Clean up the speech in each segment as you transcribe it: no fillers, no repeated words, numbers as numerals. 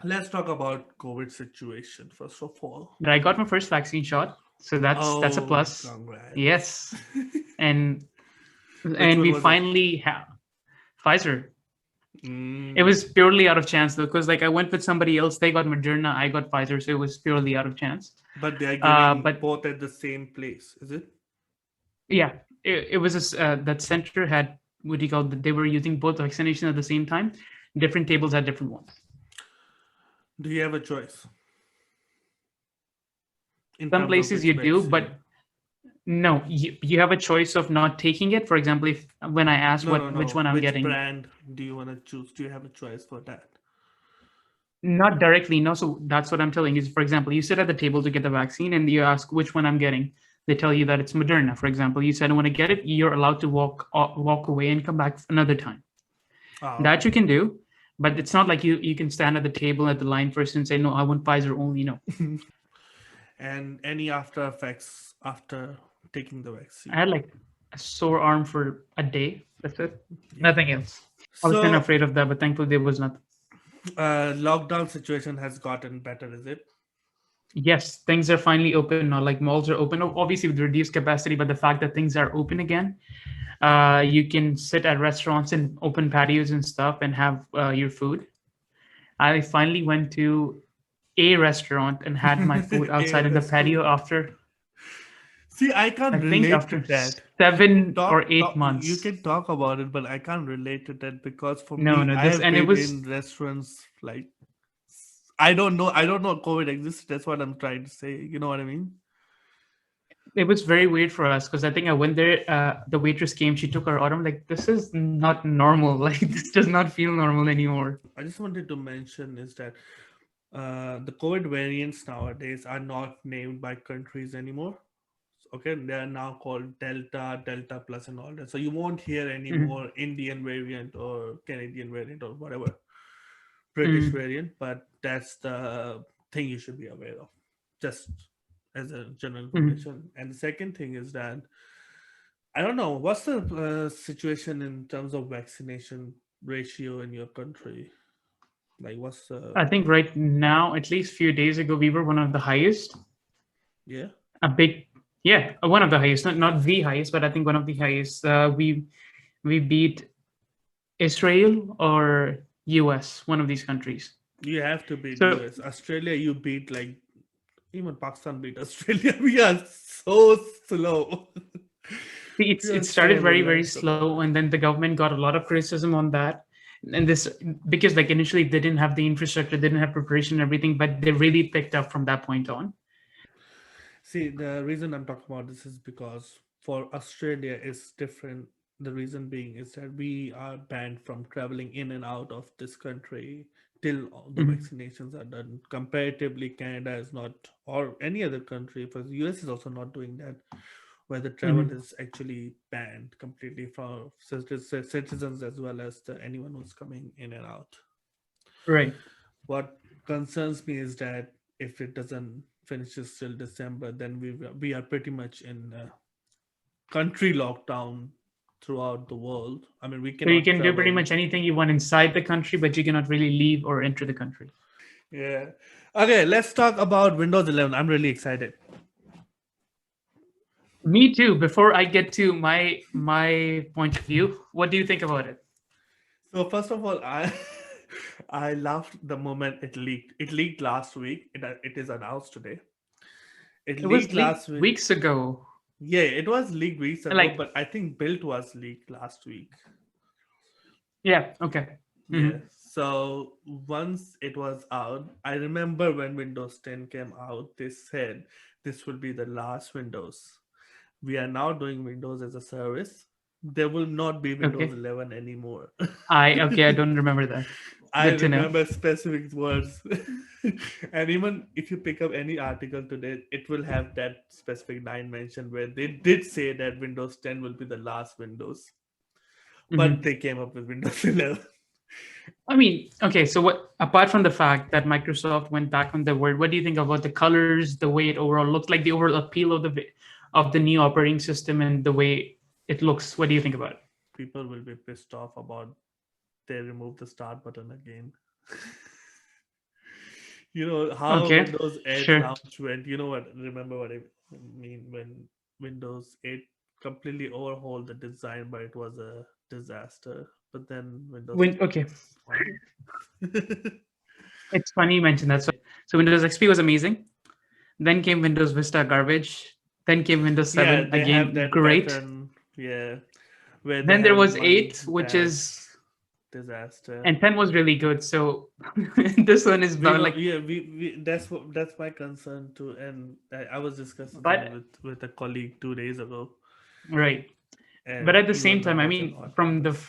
Let's talk about COVID situation first of all. But I got my first vaccine shot, so that's a Oh, plus. congrats. Yes, and Which one we was it? finally have Pfizer. It Mm, was purely out of chance though, because like I went with somebody else. They got Moderna, I got Pfizer, so it was purely out of chance. but they are giving But both at the same place, is it? yeah, it was that center had what do you call it? They were using both vaccination at the same time. Different tables had different ones. Do you have a choice in Some terms of places which you do, vaccine? but no, you have a choice of not taking it. For example, if when I asked No, no, which no. one I'm Which getting, brand do you want to choose? Do you have a choice for that? not directly, no. So that's what I'm telling you. For example, you sit at the table to get the vaccine and you ask which one I'm getting. They tell you that it's Moderna. For example, you said I want to get it. You're allowed to walk away and come back another time. Ah, That okay. you can do, but it's not like you can stand at the table at the line first and say no, I want Pfizer only. No, And any after effects after taking the I had vaccine? like a sore arm for a day. That's it. Yeah. Nothing else. I was kind of So, afraid of that, but thankfully there was nothing. lockdown situation has gotten better, is it? Yes, things are finally open now. Like malls are open, obviously with reduced capacity, but the fact that things are open again, you can sit at restaurants and open patios and stuff and have your food. I finally went to a restaurant and had my food A outside in the patio restaurant. after See, I I can't think relate to after that. 7 or 8 You months. can talk about it, but I can't relate to that because for No, me, no, I this have and it been was in restaurants like I don't know COVID exists. That's what I'm trying to say. You know what I mean? it was very weird for us because I think I went there. The waitress came, she took our order. I'm like, this is not normal. Like this does not feel normal anymore. I just wanted to mention is that the COVID variants nowadays are not named by countries anymore. Okay, they are now called Delta, Delta Plus, and all that. So you won't hear any Mhm. more Indian variant or Canadian variant or whatever British Mhm. variant, but that's the thing you should be aware of, just as a general Mhm. information. And the second thing is that I don't know what's the situation in terms of vaccination ratio in your country. Like, what's I think right now, at least few days ago, we were one of the highest. yeah? A big, yeah, one of the highest. Not the highest, but I think one of the highest. We beat Israel or US, one of these countries. You have to beat So US, Australia. You beat like even Pakistan beat Australia. We are so slow. see, We it are started so very relaxed slow, about and it. then the government got a lot of criticism on that. And this because like initially they didn't have the infrastructure, they didn't have preparation and everything, but they really picked up from that point on. See, the reason I'm talking about this is because for Australia is different. The reason being is that we are banned from traveling in and out of this country till all the Mhm. vaccinations are done. Comparatively, Canada is not, or any other country, because US is also not doing that, where the travel Mhm. is actually banned completely for citizens as well as anyone who's coming in and out. Right. What concerns me is that if it doesn't finishes till December, then we are pretty much in country lockdown throughout the world. I mean, we So you cannot can do pretty travel. much anything you want inside the country, but you cannot really leave or enter the country. Yeah. Okay, let's talk about Windows 11. I'm really excited. Me too. Before I get to my point of view, what do you think about it? So first of all, I I loved the moment it leaked. It leaked last week. It is announced today. It It was leaked leaked last week. weeks ago. Yeah, it was leaked weeks ago, Like, but I think build was leaked last week. yeah, okay. Yeah. Hmm. So once it was out, I remember when Windows 10 came out, they said this will be the last Windows. We are now doing Windows as a service. There will not be Windows Okay. 11 anymore. I don't remember that. I Good to know. remember specific words. And even if you pick up any article today, it will have that specific line mentioned where they did say that Windows 10 will be the last Windows, but Hmm. they came up with Windows 11. I mean, okay, so what apart from the fact that Microsoft went back on their word, what do you think about the colors, the way it overall looks like, the overall appeal of the new operating system and the way it looks? What do you think about it? People will be pissed off about they remove the start button again. You know how Okay, Windows 8 sure. launch went. You know what? Remember what I mean when Windows 8 completely overhauled the design, but it was a disaster. But then Windows Win 10 okay, was fine. it's funny you mentioned that. So Windows XP was amazing. Then came Windows Vista garbage. Then came Windows Yeah, 7 they have again, that great. pattern. Yeah, where they Then there have was one 8, which bad is disaster. and 10 was really good. So this one is We about were, like, yeah, that's my concern too, and I was discussing something but with a colleague 2 days ago, right. But and at the you will same know time, I what your mean, thought on from the this.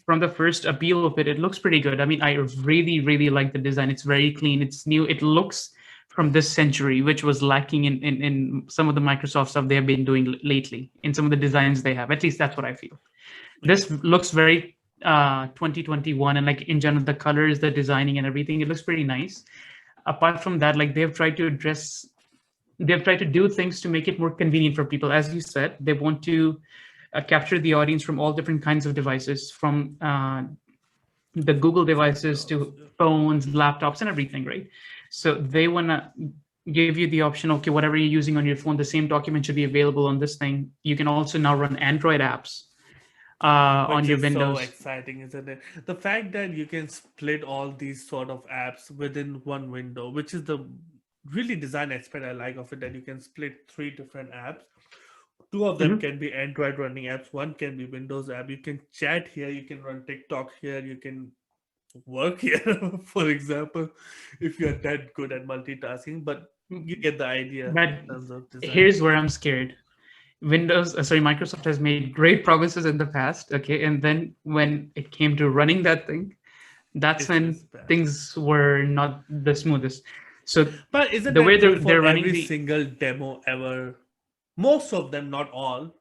from the first appeal of it, it looks pretty good. I mean, I really, really like the design. It's very clean. It's new. It looks from this century, which was lacking in some of the Microsoft stuff they have been doing lately. In some of the designs they have, at least that's what I feel. This Yes. looks very 2021, and like in general, the colors, the designing, and everything. It looks pretty nice. Apart from that, like they've tried to do things to make it more convenient for people. As you said, they want to capture the audience from all different kinds of devices, from the Google Phones, devices laptops. to Yeah. phones, laptops, and everything, right? So they want to give you the option, okay, whatever you're using on your phone, the same document should be available on this thing. You can also now run Android apps on Which your is so Windows. exciting, isn't it? The fact that you can split all these sort of apps within one window, which is the really design aspect I like of it, that you can split three different apps. Two of them Mhm. can be Android running apps, one can be Windows app. You can chat here, you can run TikTok here, you can work here, for example, if you're that good at multitasking. But you get the idea But in terms of design. here's where I'm scared. Microsoft has made great promises in the past, okay, and then when it came to running that thing, that's It's when bad. things were not the smoothest. So But isn't the way that true they're for running every the single demo ever? Most of them, not all.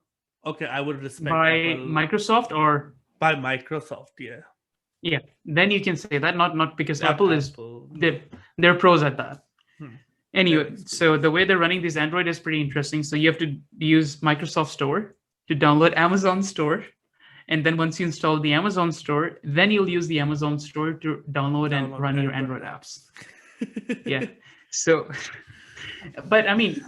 Okay, I would respect by Apple Microsoft, or by Microsoft, yeah. yeah, then you can say that, not because Not Apple is Apple. they're pros at that. Hmm. Their Anyway, so the experience. way they're running this Android is pretty interesting. So you have to use Microsoft Store to download Amazon Store, and then once you install the Amazon Store, then you'll use the Amazon Store to download and Download run your Android Android apps. apps. Yeah. So, but I mean,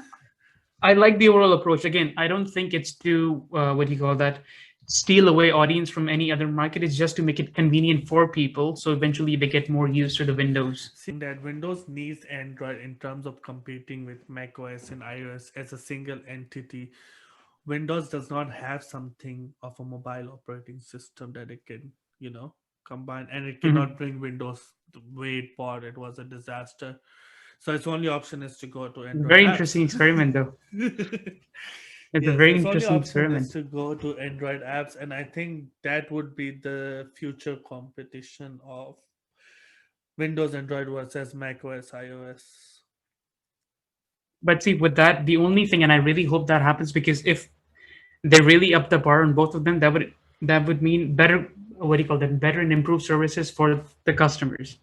I like the overall approach. Again, I don't think it's to what do you call that? Steal away audience from any other market. It's just to make it convenient for people, so eventually they get more used to the Windows. That Windows needs Android in terms of competing with macOS and iOS as a single entity. Windows does not have something of a mobile operating system that it can, combine, and it cannot Mhm. bring Windows the way it bought. It was a disaster. So its only option is to go to Android Very apps. interesting experiment, though. It's a Yeah, so very its only interesting option is experiment. to go to Android apps, and I think that would be the future competition of Windows Android versus macOS iOS. But see, with that, the only thing, and I really hope that happens, because if they really up the bar on both of them, that would mean better, what do you call them, better and improved services for the customers.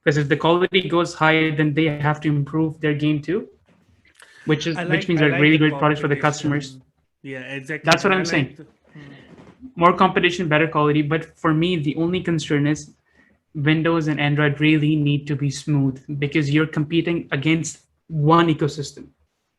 Because if the quality goes high, then they have to improve their game too, which means I a like really the great product for the customers. competition. Yeah, exactly, That's what and I I'm like saying. the, More competition, better quality. But for me, the only concern is Windows and Android really need to be smooth, because you're competing against one ecosystem,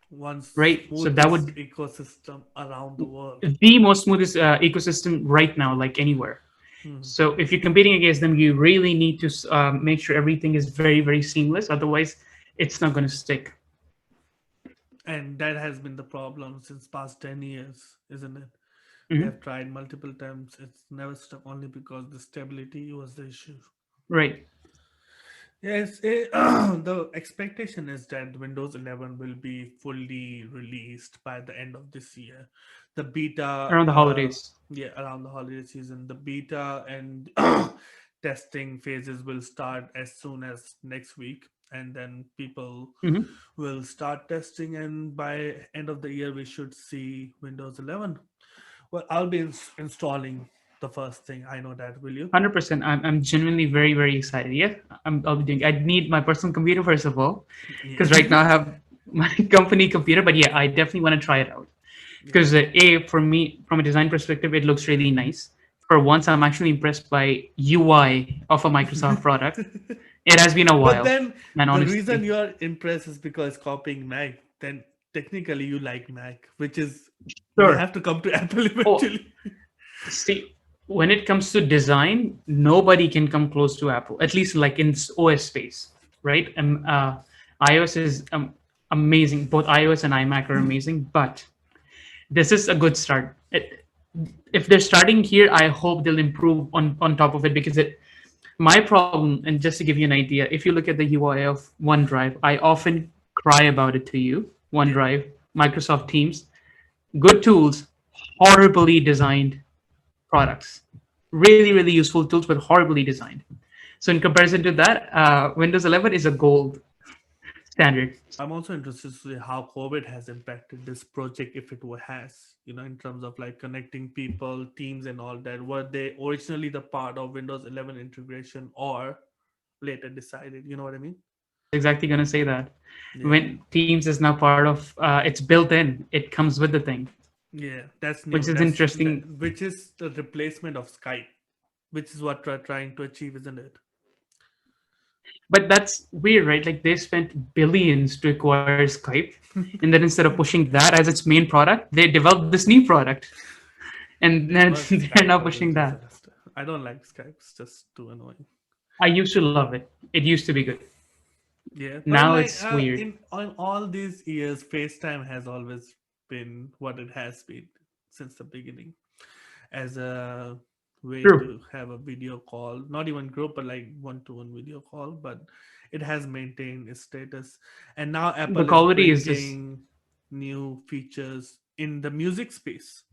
one right? So that smoothest would ecosystem around the world. the most smoothest ecosystem right now, like anywhere. Hmm. So if you're competing against them, you really need to make sure everything is very, very seamless. Otherwise, it's not going to stick. And that has been the problem since past 10 years, isn't it? They Mhm. have tried multiple times. It's never stuck only because the stability was the issue. Right. Yes, the expectation is that Windows 11 will be fully released by the end of this year. The beta, Around the holidays. yeah, around the holiday season, the beta and testing phases will start as soon as next week, and then people Mhm. will start testing, and by end of the year we should see Windows 11. Well, I'll be installing the first thing. I know that. Will you? 100%. I'm genuinely very, very excited. Yeah, I'll be doing. I need my personal computer first of all, Yeah. because right now I have my company computer. But yeah, I definitely want to try it out, Yeah. because for me, from a design perspective, it looks really nice. For once, I'm actually impressed by UI of a Microsoft product. It has been a But while, then man. the reason Honestly, you are impressed is because copying Mac. Then technically you like Mac, which is we sure. have to come to Apple Oh, eventually. see, when it comes to design, nobody can come close to Apple. At least like in OS space, right? iOS is amazing. Both iOS and iMac are amazing, but this is a good start. If they're starting here, I hope they'll improve on top of it because it. My problem, and just to give you an idea, if you look at the UI of OneDrive, I often cry about it to you. Yeah. OneDrive, Microsoft Teams, good tools, horribly designed products. Really, really useful tools, but horribly designed. So in comparison to that, Windows 11 is a gold standard. I'm also interested to see how COVID has impacted this project, if it has, in terms of like connecting people, teams, and all that. Were they originally the part of Windows 11 integration or later decided? You know what I mean? I was exactly going to say that. Yeah. When Teams is now part of, it's built in. It comes with the thing, Yeah, that's which new. is That's interesting. which is the replacement of Skype, which is what we're trying to achieve, isn't it? But that's weird, right? Like they spent billions to acquire Skype, and then instead of pushing that as its main product, they developed this new product, and Yeah, then but they're Skype now was a pushing that. disaster. I don't like Skype. It's just too annoying. I used to love it. It used to be good. Yeah, but Now like it's weird. in on all these years, FaceTime has always been what it has been since the beginning as a way True. to have a video call, not even group, but like one-to-one video call. But it has maintained its status, and now The Apple is quality is just bringing new features in the music space.